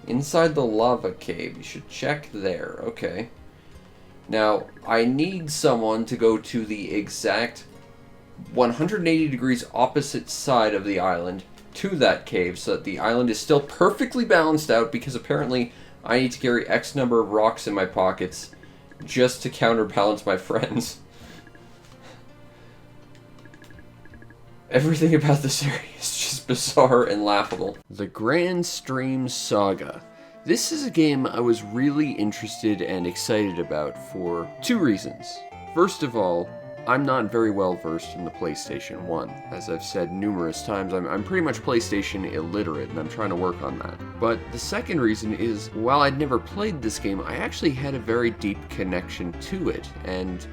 Inside the lava cave. You should check there. Okay. Now, I need someone to go to the exact 180 degrees opposite side of the island to that cave so that the island is still perfectly balanced out, because apparently I need to carry X number of rocks in my pockets just to counterbalance my friends. Everything about this area is just bizarre and laughable. The Granstream Saga. This is a game I was really interested and excited about for two reasons. First of all, I'm not very well versed in the PlayStation 1. As I've said numerous times, I'm pretty much PlayStation illiterate, and I'm trying to work on that. But the second reason is, while I'd never played this game, I actually had a very deep connection to it, and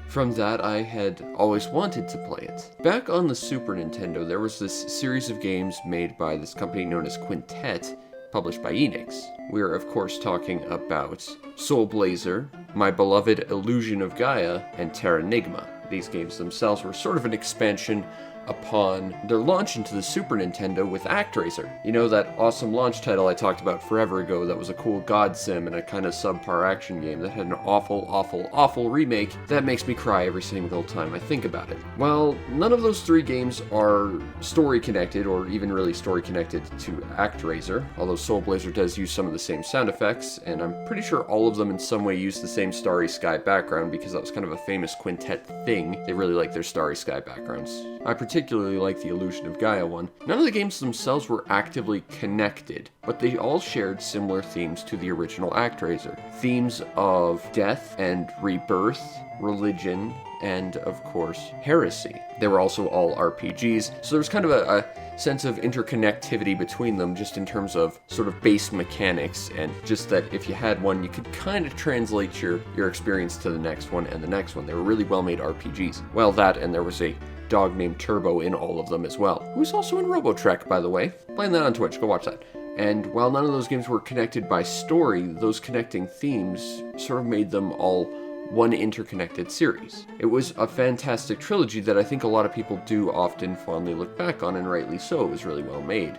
from that, I had always wanted to play it. Back on the Super Nintendo, there was this series of games made by this company known as Quintet, published by Enix. We're of course talking about Soul Blazer, My Beloved Illusion of Gaia, and Terranigma. These games themselves were sort of an expansion upon their launch into the Super Nintendo with ActRaiser. You know, that awesome launch title I talked about forever ago that was a cool god sim and a kind of subpar action game that had an awful, awful, awful remake that makes me cry every single time I think about it. Well, none of those three games are story connected, or even really story connected to ActRaiser, although Soul Blazer does use some of the same sound effects, and I'm pretty sure all of them in some way use the same starry sky background, because that was kind of a famous Quintet thing. They really like their starry sky backgrounds. I particularly like the Illusion of Gaia one. None of the games themselves were actively connected, but they all shared similar themes to the original ActRaiser. Themes of death and rebirth, religion, and of course, heresy. They were also all RPGs, so there's kind of a sense of interconnectivity between them, just in terms of sort of base mechanics, and just that if you had one, you could kind of translate your experience to the next one and the next one. They were really well-made RPGs. Well, that, and there was a dog named Turbo in all of them as well, who's also in Robotrek, by the way. Playing that on Twitch, go watch that. And while none of those games were connected by story, those connecting themes sort of made them all one interconnected series. It was a fantastic trilogy that I think a lot of people do often fondly look back on, and rightly so. It was really well made.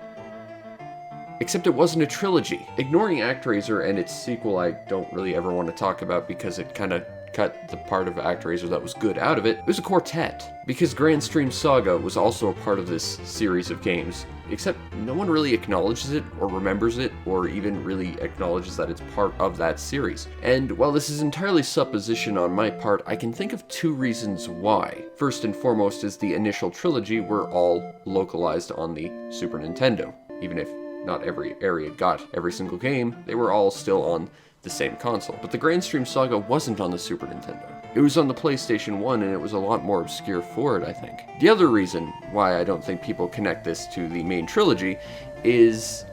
Except it wasn't a trilogy. Ignoring ActRaiser and its sequel I don't really ever want to talk about because it kind of cut the part of ActRaiser that was good out of it. It was a quartet, because Granstream Saga was also a part of this series of games, except no one really acknowledges it or remembers it or even really acknowledges that it's part of that series. And while this is entirely supposition on my part, I can think of two reasons why. First and foremost is the initial trilogy were all localized on the Super Nintendo. Even if not every area got every single game, they were all still on the same console. But the Granstream Saga wasn't on the Super Nintendo. It was on the PlayStation 1, and it was a lot more obscure for it, I think. The other reason why I don't think people connect this to the main trilogy is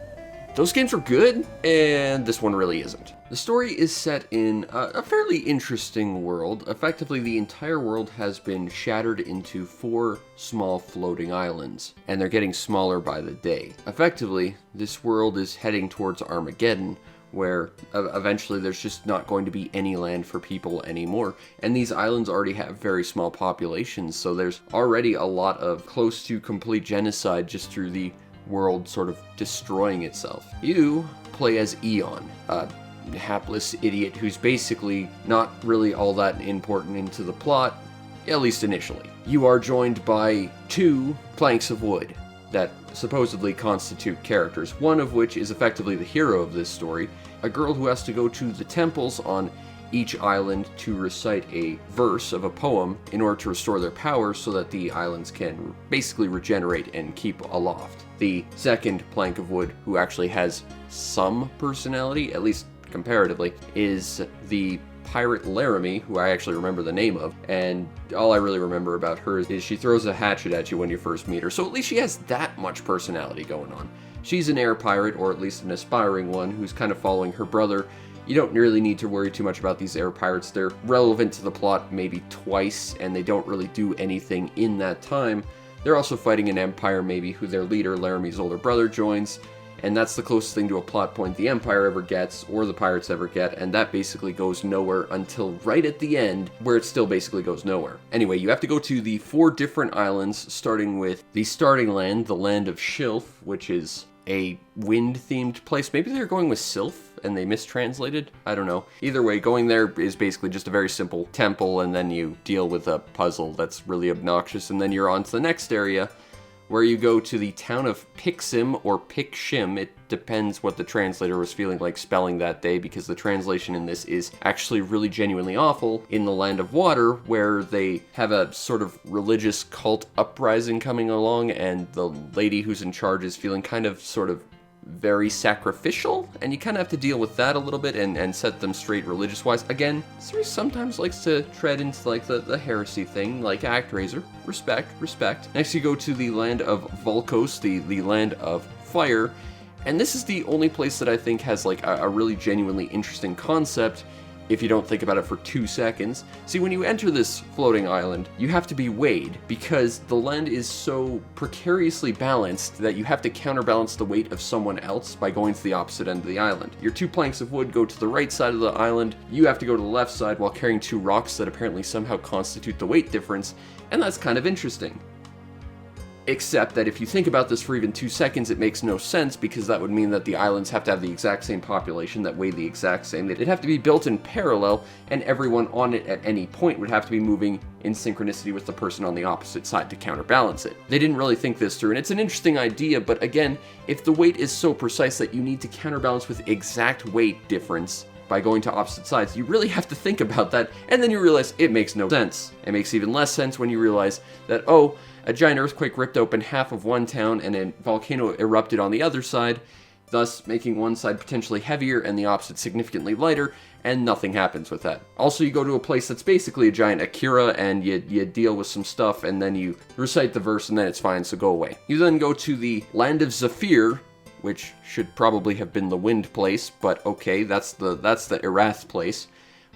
those games are good, and this one really isn't. The story is set in a fairly interesting world. Effectively, the entire world has been shattered into 4 small floating islands, and they're getting smaller by the day. Effectively, this world is heading towards Armageddon, where eventually there's just not going to be any land for people anymore. And these islands already have very small populations, so there's already a lot of close to complete genocide just through the world sort of destroying itself. You play as Eon, a hapless idiot who's basically not really all that important into the plot, at least initially. You are joined by 2 planks of wood that supposedly constitute characters, one of which is effectively the hero of this story, a girl who has to go to the temples on each island to recite a verse of a poem in order to restore their powers so that the islands can basically regenerate and keep aloft. The second plank of wood, who actually has some personality, at least comparatively, is the pirate Laramie, who I actually remember the name of, and all I really remember about her is she throws a hatchet at you when you first meet her, so at least she has that much personality going on. She's an air pirate, or at least an aspiring one, who's kind of following her brother. You don't really need to worry too much about these air pirates. They're relevant to the plot maybe twice, and they don't really do anything in that time. They're also fighting an empire maybe who their leader, Laramie's older brother, joins, and that's the closest thing to a plot point the Empire ever gets, or the Pirates ever get, and that basically goes nowhere until right at the end, where it still basically goes nowhere. Anyway, you have to go to the 4 different islands, starting with the starting land, the land of Shilf, which is a wind-themed place. Maybe they're going with Sylph and they mistranslated? I don't know. Either way, going there is basically just a very simple temple, and then you deal with a puzzle that's really obnoxious, and then you're on to the next area, where you go to the town of Pixim or Pixim. It depends what the translator was feeling like spelling that day, because the translation in this is actually really genuinely awful. In the Land of Water, where they have a sort of religious cult uprising coming along, and the lady who's in charge is feeling kind of sort of very sacrificial, and you kind of have to deal with that a little bit and set them straight religious-wise. Again, series sometimes likes to tread into like the heresy thing, like ActRaiser. Respect. Next you go to the land of Volkos, the land of fire, and this is the only place that I think has like a really genuinely interesting concept, if you don't think about it for 2 seconds. See, when you enter this floating island, you have to be weighed, because the land is so precariously balanced that you have to counterbalance the weight of someone else by going to the opposite end of the island. Your 2 planks of wood go to the right side of the island, you have to go to the left side while carrying 2 rocks that apparently somehow constitute the weight difference, and that's kind of interesting. Except that if you think about this for even 2 seconds, it makes no sense, because that would mean that the islands have to have the exact same population that weigh the exact same. They'd have to be built in parallel, and everyone on it at any point would have to be moving in synchronicity with the person on the opposite side to counterbalance it. They didn't really think this through, and it's an interesting idea, but again, if the weight is so precise that you need to counterbalance with exact weight difference by going to opposite sides, you really have to think about that, and then you realize it makes no sense. It makes even less sense when you realize that, oh, a giant earthquake ripped open half of one town and a volcano erupted on the other side, thus making one side potentially heavier and the opposite significantly lighter, and nothing happens with that. Also, you go to a place that's basically a giant Akira, and you deal with some stuff, and then you recite the verse, and then it's fine, so go away. You then go to the land of Zephyr, which should probably have been the wind place, but okay, that's the Erath place,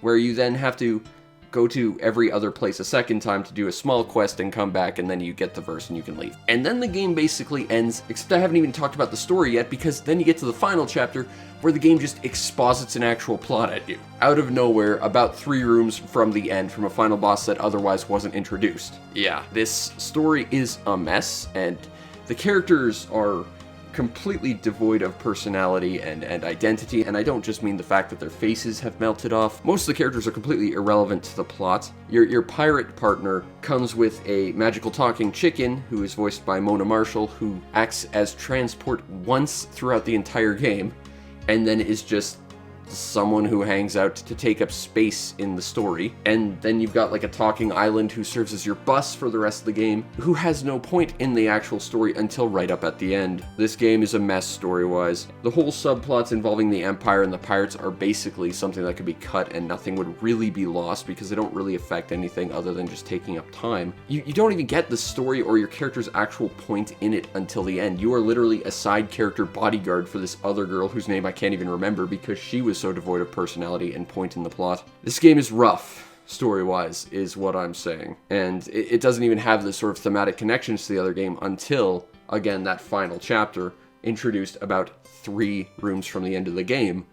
where you then have to go to every other place a second time to do a small quest and come back, and then you get the verse and you can leave. And then the game basically ends, except I haven't even talked about the story yet, because then you get to the final chapter where the game just exposits an actual plot at you. Out of nowhere, about 3 rooms from the end, from a final boss that otherwise wasn't introduced. Yeah, this story is a mess, and the characters are completely devoid of personality and identity, and I don't just mean the fact that their faces have melted off. Most of the characters are completely irrelevant to the plot. Your pirate partner comes with a magical talking chicken, who is voiced by Mona Marshall, who acts as transport once throughout the entire game, and then is just someone who hangs out to take up space in the story. And then you've got like a talking island who serves as your bus for the rest of the game, who has no point in the actual story until right up at the end. This game is a mess story-wise. The whole subplots involving the Empire and the pirates are basically something that could be cut and nothing would really be lost, because they don't really affect anything other than just taking up time. You don't even get the story or your character's actual point in it until the end. You are literally a side character bodyguard for this other girl whose name I can't even remember, because she was so devoid of personality and point in the plot. This game is rough, story-wise, is what I'm saying. And it doesn't even have the sort of thematic connections to the other game until, again, that final chapter, introduced about 3 rooms from the end of the game,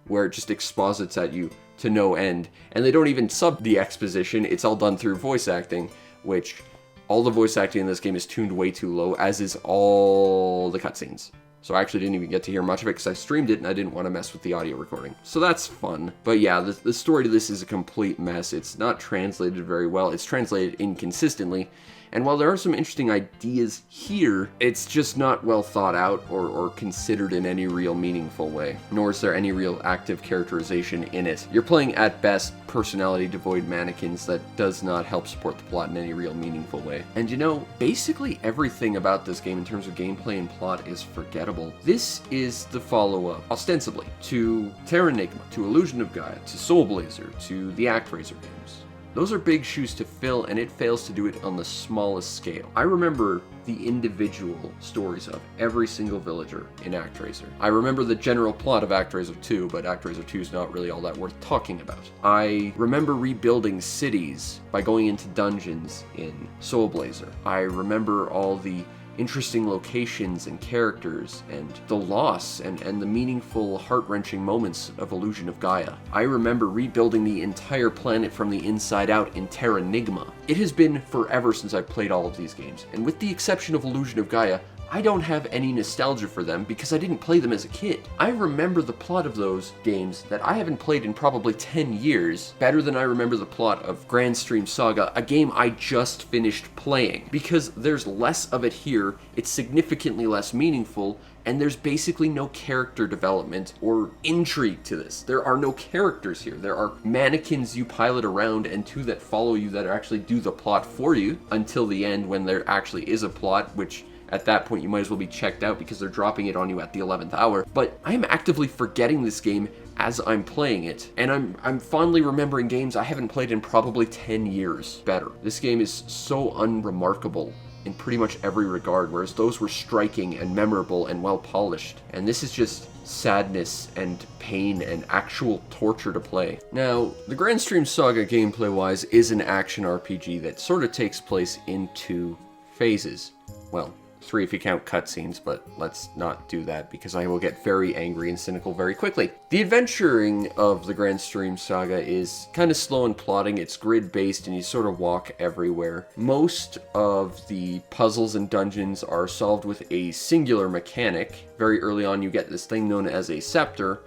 where it just exposits at you to no end. And they don't even sub the exposition, it's all done through voice acting, which all the voice acting in this game is tuned way too low, as is all the cutscenes. So I actually didn't even get to hear much of it because I streamed it and I didn't want to mess with the audio recording. So that's fun. But yeah, the story to this is a complete mess. It's not translated very well. It's translated inconsistently. And while there are some interesting ideas here, it's just not well thought out or considered in any real meaningful way. Nor is there any real active characterization in it. You're playing, at best, personality-devoid mannequins that does not help support the plot in any real meaningful way. And you know, basically everything about this game in terms of gameplay and plot is forgettable. This is the follow-up, ostensibly, to Terra Nigma, to Illusion of Gaia, to Soul Blazer, to the ActRaiser games. Those are big shoes to fill, and it fails to do it on the smallest scale. I remember the individual stories of every single villager in ActRaiser. I remember the general plot of ActRaiser 2, but ActRaiser 2 is not really all that worth talking about. I remember rebuilding cities by going into dungeons in Soul Blazer. I remember all the interesting locations and characters, and the loss and the meaningful, heart-wrenching moments of Illusion of Gaia. I remember rebuilding the entire planet from the inside out in Terra Nigma. It has been forever since I've played all of these games, and with the exception of Illusion of Gaia, I don't have any nostalgia for them because I didn't play them as a kid. I remember the plot of those games that I haven't played in probably 10 years better than I remember the plot of Granstream Saga, a game I just finished playing. Because there's less of it here, it's significantly less meaningful, and there's basically no character development or intrigue to this. There are no characters here. There are mannequins you pilot around and two that follow you that actually do the plot for you until the end when there actually is a plot, which at that point you might as well be checked out because they're dropping it on you at the 11th hour. But I'm actively forgetting this game as I'm playing it, and I'm fondly remembering games I haven't played in probably 10 years better. This game is so unremarkable in pretty much every regard, whereas those were striking and memorable and well polished. And this is just sadness and pain and actual torture to play. Now, the Granstream Saga gameplay-wise is an action RPG that sort of takes place in 2 phases. Well, 3 if you count cutscenes, but let's not do that because I will get very angry and cynical very quickly. The adventuring of the Granstream Saga is kind of slow and plodding. It's grid-based and you sort of walk everywhere. Most of the puzzles and dungeons are solved with a singular mechanic. Very early on you get this thing known as a scepter,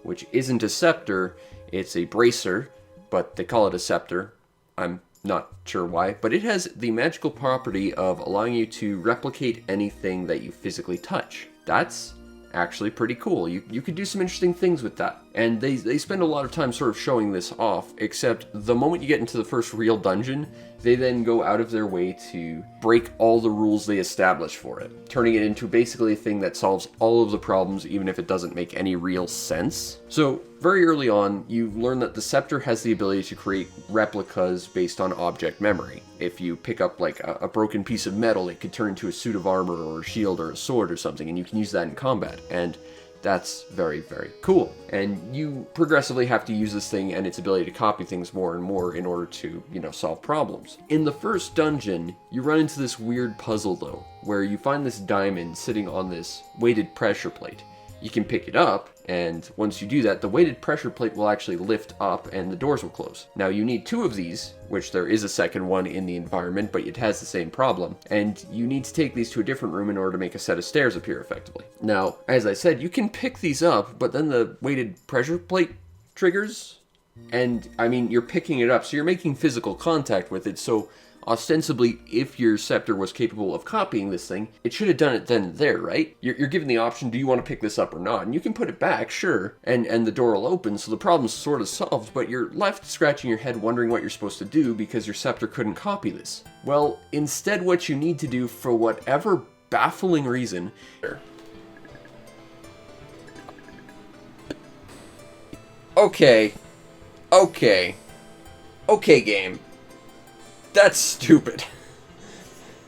which isn't a scepter, it's a bracer, but they call it a scepter. I'm not sure why, but it has the magical property of allowing you to replicate anything that you physically touch. That's actually pretty cool. You could do some interesting things with that. And they spend a lot of time sort of showing this off, except the moment you get into the first real dungeon, they then go out of their way to break all the rules they establish for it, turning it into basically a thing that solves all of the problems even if it doesn't make any real sense. So very early on, you learn that the scepter has the ability to create replicas based on object memory. If you pick up like a broken piece of metal, it could turn into a suit of armor or a shield or a sword or something, and you can use that in combat. And that's very, very cool. And you progressively have to use this thing and its ability to copy things more and more in order to, solve problems. In the first dungeon, you run into this weird puzzle though, where you find this diamond sitting on this weighted pressure plate. You can pick it up, and once you do that, the weighted pressure plate will actually lift up and the doors will close. Now you need 2 of these, which there is a second one in the environment, but it has the same problem, and you need to take these to a different room in order to make a set of stairs appear effectively. Now, as I said, you can pick these up, but then the weighted pressure plate triggers, and you're picking it up, so you're making physical contact with it, so ostensibly, if your scepter was capable of copying this thing, it should have done it then and there, right? You're given the option, do you want to pick this up or not? And you can put it back, sure, and the door will open, so the problem's sort of solved, but you're left scratching your head wondering what you're supposed to do because your scepter couldn't copy this. Well, instead what you need to do, for whatever baffling reason... Okay, game. That's stupid.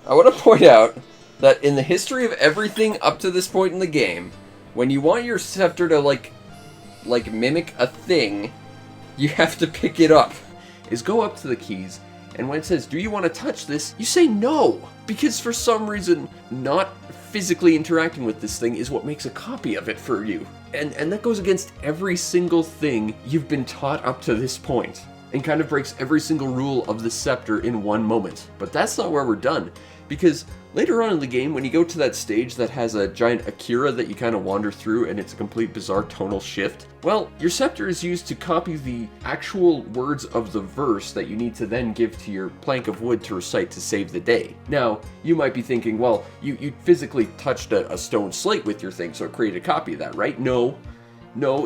I want to point out that in the history of everything up to this point in the game, when you want your scepter to, like mimic a thing, you have to pick it up. Is go up to the keys, and when it says, do you want to touch this, you say no! Because for some reason, not physically interacting with this thing is what makes a copy of it for you. And that goes against every single thing you've been taught up to this point, and kind of breaks every single rule of the scepter in one moment. But that's not where we're done, because later on in the game, when you go to that stage that has a giant Akira that you kind of wander through and it's a complete bizarre tonal shift, well, your scepter is used to copy the actual words of the verse that you need to then give to your plank of wood to recite to save the day. Now, you might be thinking, well, you physically touched a stone slate with your thing, so it created a copy of that, right? No,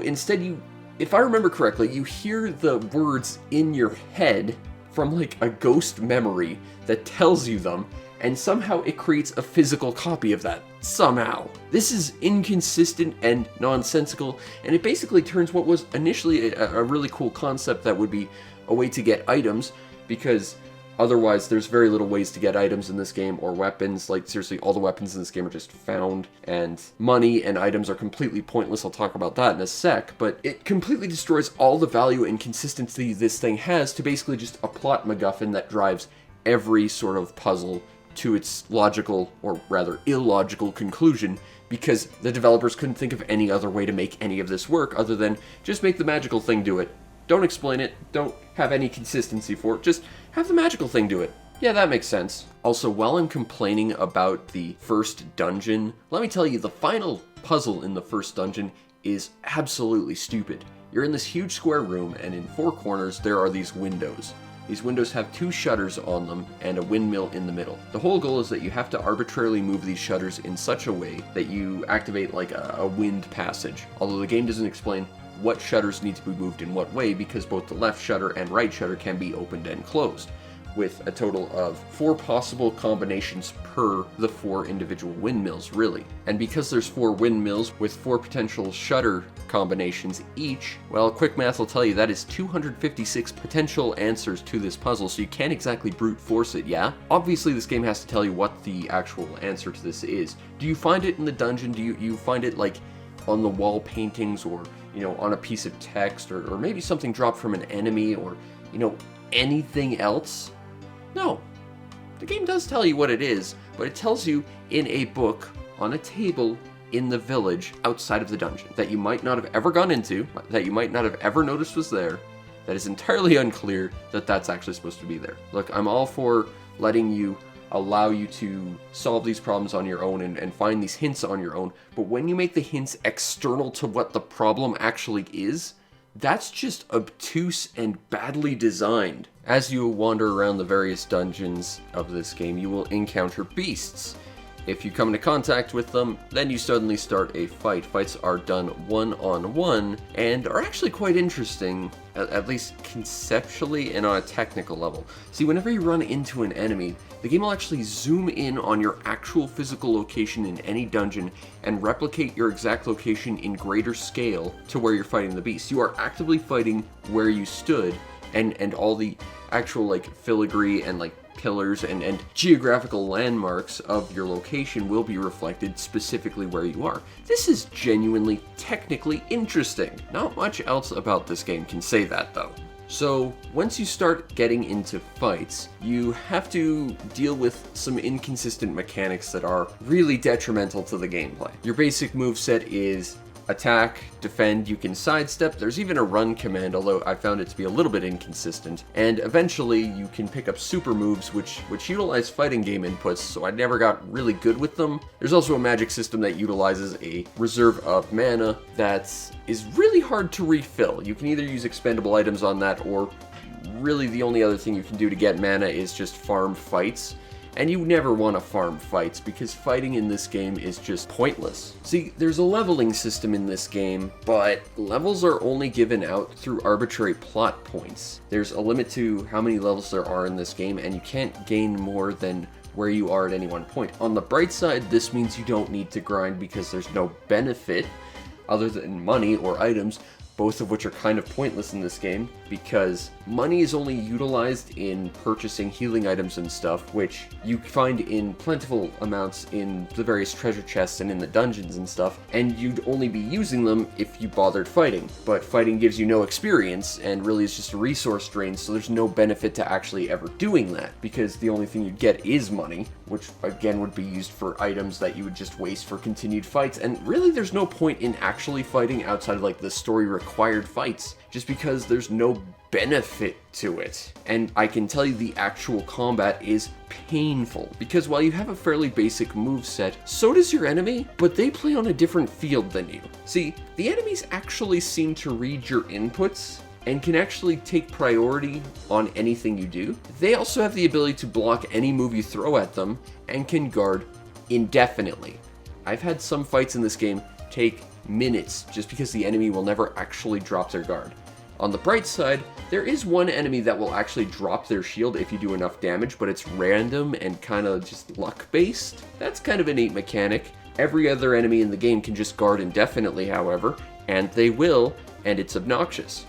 instead if I remember correctly, you hear the words in your head from like a ghost memory that tells you them, and somehow it creates a physical copy of that. Somehow. This is inconsistent and nonsensical, and it basically turns what was initially a really cool concept that would be a way to get items, because otherwise there's very little ways to get items in this game, or weapons. Like, seriously, all the weapons in this game are just found, and money and items are completely pointless. I'll talk about that in a sec, but it completely destroys all the value and consistency this thing has to basically just a plot MacGuffin that drives every sort of puzzle to its logical, or rather illogical, conclusion, because the developers couldn't think of any other way to make any of this work other than just make the magical thing do it. Don't explain it, don't have any consistency for it, just have the magical thing do it. Yeah, that makes sense. Also, while I'm complaining about the first dungeon, let me tell you, the final puzzle in the first dungeon is absolutely stupid. You're in this huge square room, and in 4 corners there are these windows. These windows have 2 shutters on them and a windmill in the middle. The whole goal is that you have to arbitrarily move these shutters in such a way that you activate like a wind passage. Although the game doesn't explain what shutters need to be moved in what way, because both the left shutter and right shutter can be opened and closed, with a total of 4 possible combinations per the 4 individual windmills, really. And because there's 4 windmills with 4 potential shutter combinations each, well, quick math will tell you that is 256 potential answers to this puzzle, so you can't exactly brute force it, yeah? Obviously, this game has to tell you what the actual answer to this is. Do you find it in the dungeon? Do you find it, like, on the wall paintings, or, you know, on a piece of text, or maybe something dropped from an enemy, or, you know, anything else? No. The game does tell you what it is, but it tells you in a book on a table in the village outside of the dungeon that you might not have ever gone into, that you might not have ever noticed was there, that is entirely unclear that that's actually supposed to be there. Look, I'm all for letting you, allow you to solve these problems on your own and find these hints on your own, but when you make the hints external to what the problem actually is, that's just obtuse and badly designed. As you wander around the various dungeons of this game, you will encounter beasts. If you come into contact with them, then you suddenly start a fight. Fights are done one-on-one and are actually quite interesting, at least conceptually and on a technical level. See, whenever you run into an enemy, the game will actually zoom in on your actual physical location in any dungeon and replicate your exact location in greater scale to where you're fighting the beast. You are actively fighting where you stood, and all the actual like filigree and like pillars and geographical landmarks of your location will be reflected specifically where you are. This is genuinely technically interesting. Not much else about this game can say that though. So once you start getting into fights, you have to deal with some inconsistent mechanics that are really detrimental to the gameplay. Your basic moveset is attack, defend, you can sidestep, there's even a run command, although I found it to be a little bit inconsistent, and eventually you can pick up super moves which utilize fighting game inputs, so I never got really good with them. There's also a magic system that utilizes a reserve of mana that is really hard to refill. You can either use expendable items on that, or really the only other thing you can do to get mana is just farm fights. And you never want to farm fights, because fighting in this game is just pointless. See, there's a leveling system in this game, but levels are only given out through arbitrary plot points. There's a limit to how many levels there are in this game, and you can't gain more than where you are at any one point. On the bright side, this means you don't need to grind because there's no benefit other than money or items, both of which are kind of pointless in this game, because money is only utilized in purchasing healing items and stuff, which you find in plentiful amounts in the various treasure chests and in the dungeons and stuff, and you'd only be using them if you bothered fighting. But fighting gives you no experience, and really is just a resource drain, so there's no benefit to actually ever doing that, because the only thing you'd get is money, which again would be used for items that you would just waste for continued fights, and really there's no point in actually fighting outside of like the story required fights, just because there's no benefit to it. And I can tell you the actual combat is painful, because while you have a fairly basic moveset, so does your enemy, but they play on a different field than you. See, the enemies actually seem to read your inputs and can actually take priority on anything you do. They also have the ability to block any move you throw at them and can guard indefinitely. I've had some fights in this game take minutes just because the enemy will never actually drop their guard. On the bright side, there is one enemy that will actually drop their shield if you do enough damage, but it's random and kind of just luck-based. That's kind of a neat mechanic. Every other enemy in the game can just guard indefinitely, however, and they will, and it's obnoxious.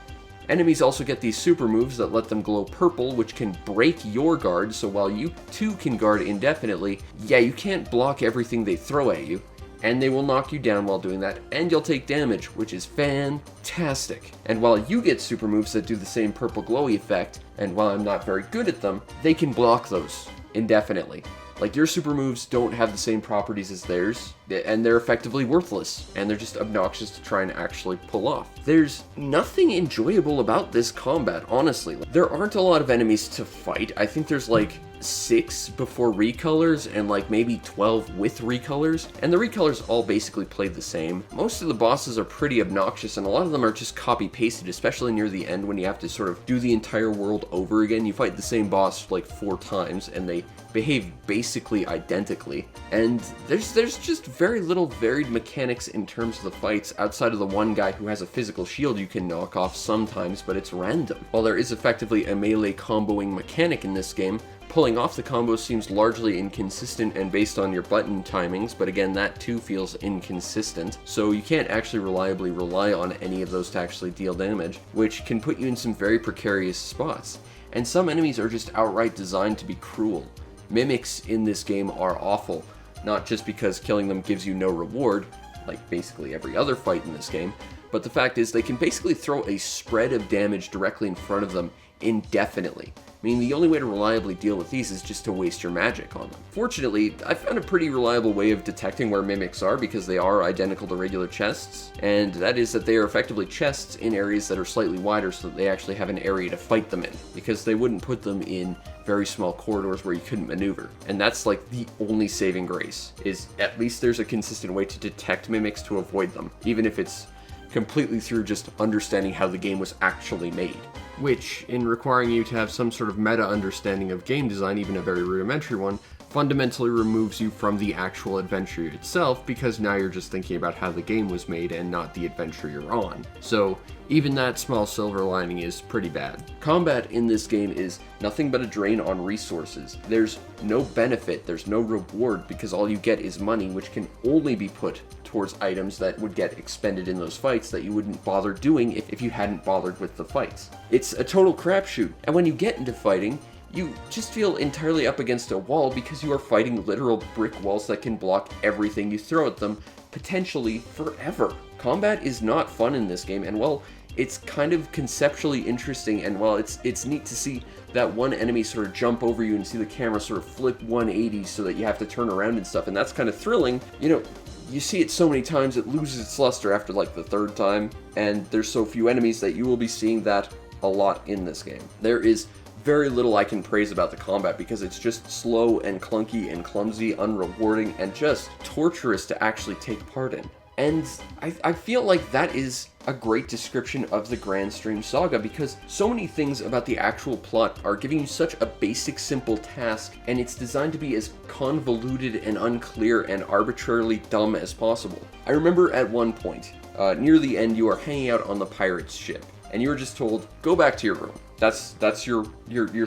Enemies also get these super moves that let them glow purple, which can break your guard, so while you too can guard indefinitely, yeah, you can't block everything they throw at you, and they will knock you down while doing that, and you'll take damage, which is fantastic. And while you get super moves that do the same purple glowy effect, and while I'm not very good at them, they can block those indefinitely. Like, your super moves don't have the same properties as theirs, and they're effectively worthless, and they're just obnoxious to try and actually pull off. There's nothing enjoyable about this combat, honestly. There aren't a lot of enemies to fight. I think there's like 6 before recolors and like maybe 12 with recolors, and the recolors all basically play the same. Most of the bosses are pretty obnoxious, and a lot of them are just copy-pasted, especially near the end when you have to sort of do the entire world over again. You fight the same boss like 4 times, and they behave basically identically, and there's just very little varied mechanics in terms of the fights outside of the one guy who has a physical shield you can knock off sometimes, but it's random. While there is effectively a melee comboing mechanic in this game, pulling off the combos seems largely inconsistent and based on your button timings, but again, that too feels inconsistent, so you can't actually reliably rely on any of those to actually deal damage, which can put you in some very precarious spots. And some enemies are just outright designed to be cruel. Mimics in this game are awful, not just because killing them gives you no reward, like basically every other fight in this game, but the fact is they can basically throw a spread of damage directly in front of them indefinitely. Meaning the only way to reliably deal with these is just to waste your magic on them. Fortunately, I found a pretty reliable way of detecting where mimics are because they are identical to regular chests, and that is that they are effectively chests in areas that are slightly wider so that they actually have an area to fight them in, because they wouldn't put them in very small corridors where you couldn't maneuver. And that's like the only saving grace, is at least there's a consistent way to detect mimics to avoid them, even if it's completely through just understanding how the game was actually made. Which, in requiring you to have some sort of meta understanding of game design, even a very rudimentary one, fundamentally removes you from the actual adventure itself, because now you're just thinking about how the game was made and not the adventure you're on. So even that small silver lining is pretty bad. Combat in this game is nothing but a drain on resources. There's no benefit, there's no reward, because all you get is money, which can only be put towards items that would get expended in those fights that you wouldn't bother doing if you hadn't bothered with the fights. It's a total crapshoot, and when you get into fighting, you just feel entirely up against a wall because you are fighting literal brick walls that can block everything you throw at them, potentially forever. Combat is not fun in this game, and while it's kind of conceptually interesting, and while it's neat to see that one enemy sort of jump over you and see the camera sort of flip 180 so that you have to turn around and stuff, and that's kind of thrilling, you know, you see it so many times it loses its luster after like the 3rd time, and there's so few enemies that you will be seeing that a lot in this game. There is very little I can praise about the combat because it's just slow and clunky and clumsy, unrewarding, and just torturous to actually take part in. And I feel like that is a great description of the Granstream Saga, because so many things about the actual plot are giving you such a basic, simple task, and it's designed to be as convoluted and unclear and arbitrarily dumb as possible. I remember at one point, near the end, you are hanging out on the pirate's ship, and you were just told, go back to your room. That's your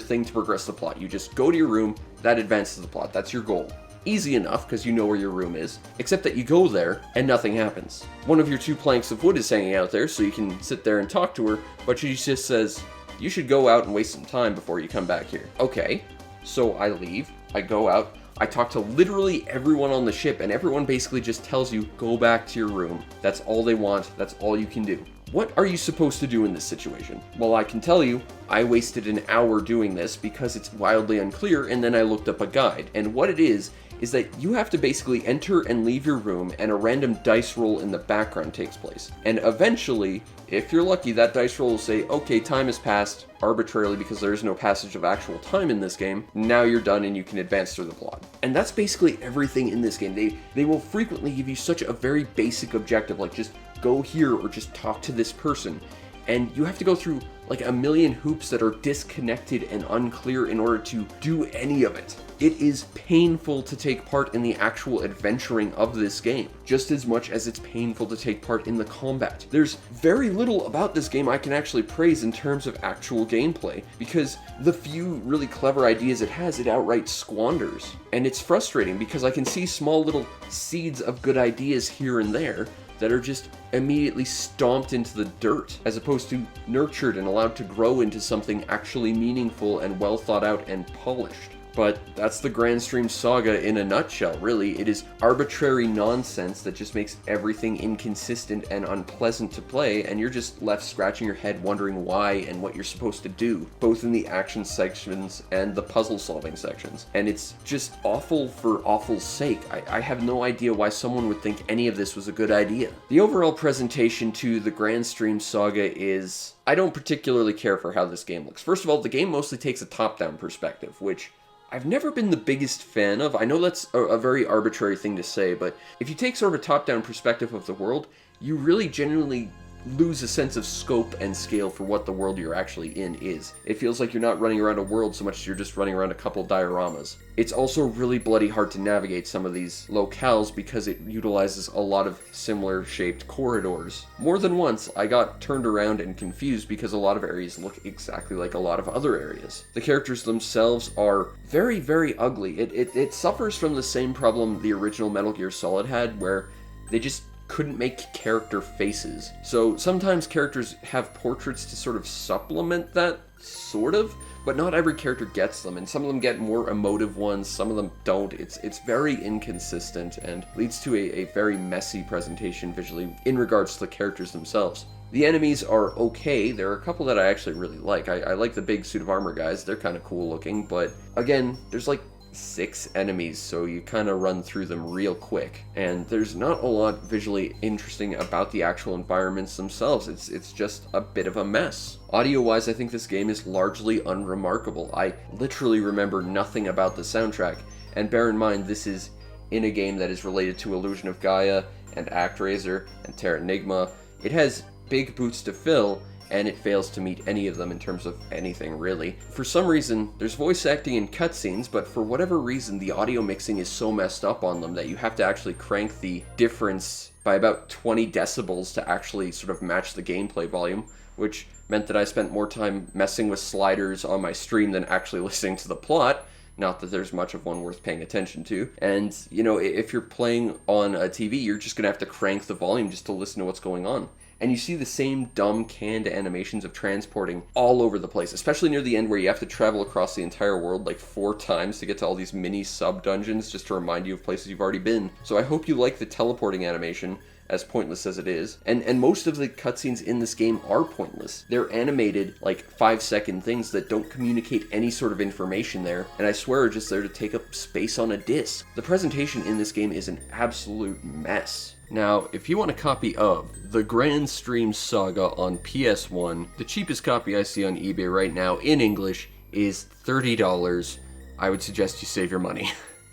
thing to progress the plot. You just go to your room, that advances the plot, that's your goal. Easy enough, because you know where your room is, except that you go there, and nothing happens. One of your 2 planks of wood is hanging out there, so you can sit there and talk to her, but she just says, you should go out and waste some time before you come back here. Okay, so I leave, I go out, I talk to literally everyone on the ship, and everyone basically just tells you, go back to your room. That's all they want, that's all you can do. What are you supposed to do in this situation? Well, I can tell you, I wasted an hour doing this because it's wildly unclear, and then I looked up a guide, and what it is that you have to basically enter and leave your room, and a random dice roll in the background takes place. And eventually, if you're lucky, that dice roll will say, okay, time has passed arbitrarily because there is no passage of actual time in this game. Now you're done and you can advance through the plot. And that's basically everything in this game. They will frequently give you such a very basic objective, like just go here or just talk to this person. And you have to go through like a million hoops that are disconnected and unclear in order to do any of it. It is painful to take part in the actual adventuring of this game, just as much as it's painful to take part in the combat. There's very little about this game I can actually praise in terms of actual gameplay, because the few really clever ideas it has, it outright squanders. And it's frustrating because I can see small little seeds of good ideas here and there that are just immediately stomped into the dirt, as opposed to nurtured and allowed to grow into something actually meaningful and well thought out and polished. But that's the Granstream Saga in a nutshell, really. It is arbitrary nonsense that just makes everything inconsistent and unpleasant to play, and you're just left scratching your head wondering why and what you're supposed to do, both in the action sections and the puzzle-solving sections. And it's just awful for awful's sake. I have no idea why someone would think any of this was a good idea. The overall presentation to the Granstream Saga is... I don't particularly care for how this game looks. First of all, the game mostly takes a top-down perspective, which I've never been the biggest fan of. I know that's a very arbitrary thing to say, but if you take sort of a top-down perspective of the world, you really genuinely lose a sense of scope and scale for what the world you're actually in is. It feels like you're not running around a world so much as you're just running around a couple dioramas. It's also really bloody hard to navigate some of these locales because it utilizes a lot of similar shaped corridors. More than once, I got turned around and confused because a lot of areas look exactly like a lot of other areas. The characters themselves are very, very ugly. It suffers from the same problem the original Metal Gear Solid had, where they just couldn't make character faces. So sometimes characters have portraits to sort of supplement that, sort of, but not every character gets them, and some of them get more emotive ones, some of them don't. It's very inconsistent and leads to a very messy presentation visually in regards to the characters themselves. The enemies are okay. There are a couple that I actually really like. I like the big suit of armor guys. They're kind of cool looking, but again, there's like 6 enemies, so you kind of run through them real quick. And there's not a lot visually interesting about the actual environments themselves. It's just a bit of a mess. Audio-wise, I think this game is largely unremarkable. I literally remember nothing about the soundtrack. And bear in mind, this is in a game that is related to Illusion of Gaia and ActRaiser and Terra Enigma. It has big boots to fill, and it fails to meet any of them in terms of anything, really. For some reason, there's voice acting in cutscenes, but for whatever reason, the audio mixing is so messed up on them that you have to actually crank the difference by about 20 decibels to actually sort of match the gameplay volume, which meant that I spent more time messing with sliders on my stream than actually listening to the plot. Not that there's much of one worth paying attention to. And, you know, if you're playing on a TV, you're just gonna have to crank the volume just to listen to what's going on. And you see the same dumb canned animations of transporting all over the place, especially near the end where you have to travel across the entire world like 4 times to get to all these mini sub-dungeons just to remind you of places you've already been. So I hope you like the teleporting animation, as pointless as it is. And most of the cutscenes in this game are pointless. They're animated like 5-second things that don't communicate any sort of information there, and I swear are just there to take up space on a disc. The presentation in this game is an absolute mess. Now, if you want a copy of the Granstream Saga on PS1, the cheapest copy I see on eBay right now in English is $30. I would suggest you save your money.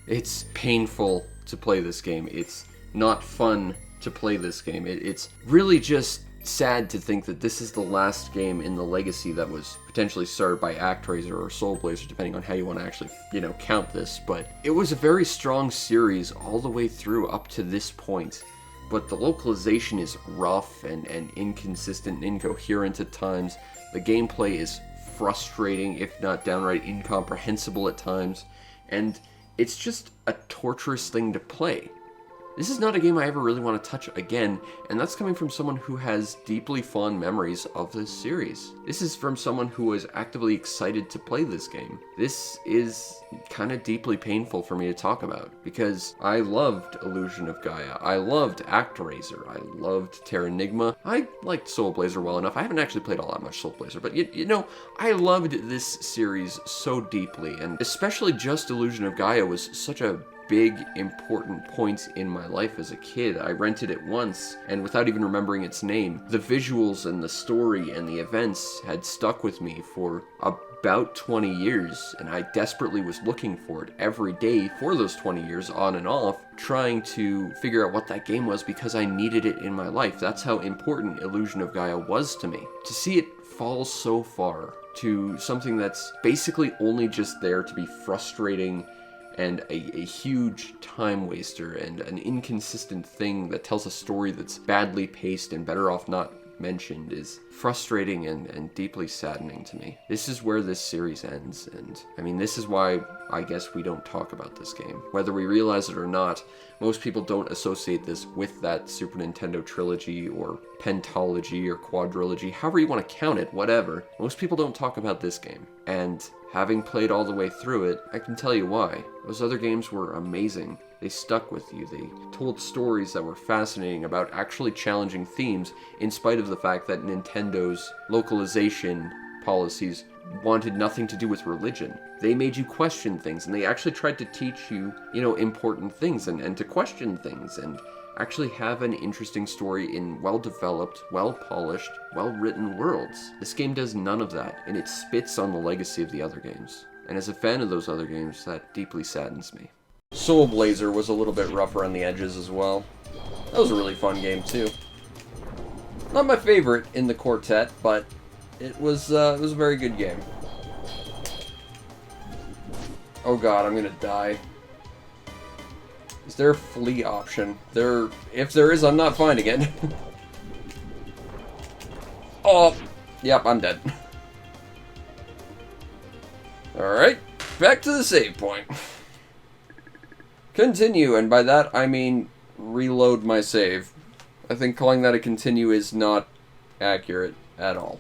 It's painful to play this game. It's not fun to play this game. It's really just sad to think that this is the last game in the legacy that was potentially started by ActRaiser or Soul Blazer, depending on how you want to actually, count this. But it was a very strong series all the way through up to this point. But the localization is rough and inconsistent and incoherent at times. The gameplay is frustrating, if not downright incomprehensible at times. And it's just a torturous thing to play. This is not a game I ever really want to touch again, and that's coming from someone who has deeply fond memories of this series. This is from someone who was actively excited to play this game. This is kind of deeply painful for me to talk about, because I loved Illusion of Gaia, I loved ActRaiser, I loved Terra Enigma, I liked Soul Blazer well enough. I haven't actually played all that much Soul Blazer, but I loved this series so deeply, and especially just Illusion of Gaia was such a big, important point in my life as a kid. I rented it once, and without even remembering its name, the visuals and the story and the events had stuck with me for about 20 years, and I desperately was looking for it every day for those 20 years, on and off, trying to figure out what that game was because I needed it in my life. That's how important Illusion of Gaia was to me. To see it fall so far to something that's basically only just there to be frustrating and a huge time waster and an inconsistent thing that tells a story that's badly paced and better off not mentioned is frustrating and deeply saddening to me. This is where this series ends, and I mean, this is why I guess we don't talk about this game. Whether we realize it or not, most people don't associate this with that Super Nintendo trilogy or pentalogy or quadrilogy, however you want to count it, whatever. Most people don't talk about this game, and having played all the way through it, I can tell you why. Those other games were amazing. They stuck with you. They told stories that were fascinating about actually challenging themes, in spite of the fact that Nintendo's localization policies wanted nothing to do with religion. They made you question things, and they actually tried to teach you, important things and to question things and actually have an interesting story in well-developed, well-polished, well-written worlds. This game does none of that, and it spits on the legacy of the other games. And as a fan of those other games, that deeply saddens me. Soul Blazer was a little bit rough around the edges as well. That was a really fun game too. Not my favorite in the Quartet, but it was a very good game. Oh god, I'm gonna die. Is there a flee option? If there is, I'm not finding it. Oh, yep, I'm dead. Alright, back to the save point. Continue, and by that I mean reload my save. I think calling that a continue is not accurate at all.